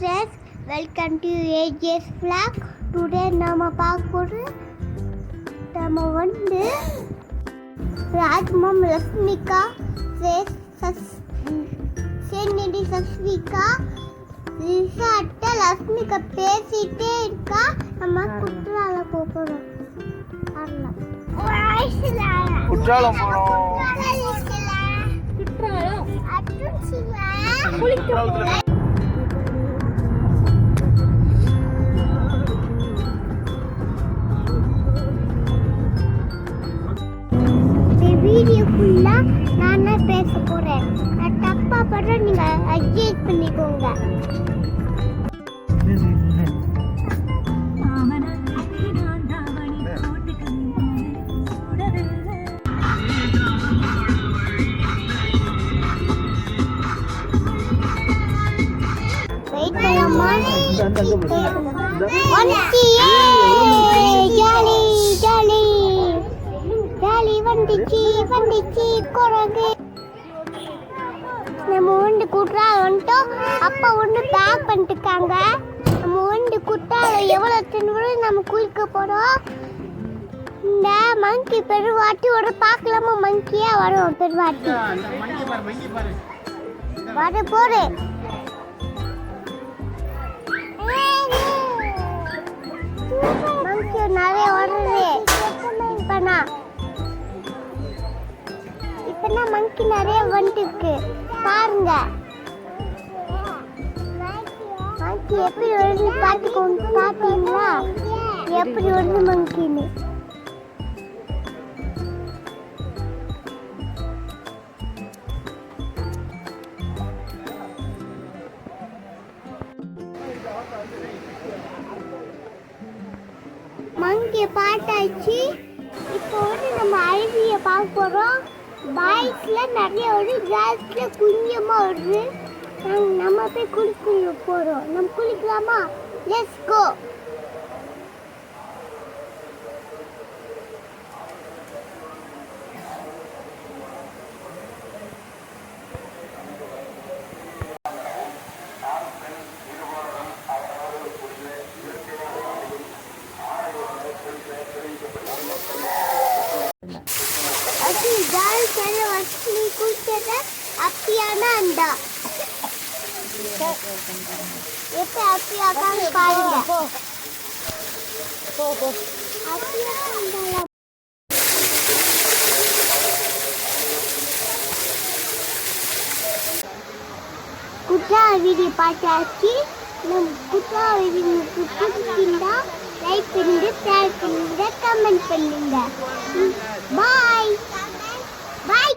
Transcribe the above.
Friends, welcome to AGS vlog. Today நம்ம ராஜ்மம் லக்ஷ்மிகா சேனடி சஸ்விகா ரிசாட்ட லக்ஷ்மிகா பேசிட்டே இருக்கா. நம்ம குற்றால போறோம். குற்றாலம் வீடியோ ஃபுல்லா நான் பேச போறேன். நான் தப்பா பண்றேன், நீங்க அட்ஜஸ்ட் பண்ணிக்கோங்க. வெயிட் பண்ணலாமா? ஜாலி ஜாலி ஜாலி வந்துச்சு குரங்கு. நம்ம ஒன்று குற்றாலம் வந்துட்டோம். அப்பா ஒன்று பேக் பண்ணிட்டுருக்காங்க. நம்ம ஒன்று குற்றாலம் எவ்வளோ தின்னு நம்ம குளிக்க போகிறோம். இந்த மங்கி பெருவாட்டியோட பார்க்கலாமா? மங்கியா வரும் பெருவாட்டி வர போகிறேன். மங்கி நிறைய வருது. இப்பனா மங்கி நிறைய வந்துருக்கு பாருங்க. மங்கி எப்படி வருது பார்த்தீங்களா? எப்படி வருது மங்கின்னு. மங்கியை பார்த்தாச்சு. இப்போ நம்ம அருவியை பார்க்க போகிறோம். பாய்ஸில் நிறைய வருது, கேர்ள்ஸில் கொஞ்சமாக வருது. நம்ம போய் குளிக்க போகிறோம். நம்ம குளிக்கலாமா? Let's go. அப்படியானா அந்த எப்ப அப்படியாக்கான்னு பாருங்க. குற்றால வீடியோ பார்த்தாச்சு. நம்ம குற்றால வீடியோ பிடிச்சிருந்தா லைக் பண்ணுங்க, ஷேர் பண்ணுங்க, கமெண்ட் பண்ணுங்க. பாய் பாய்.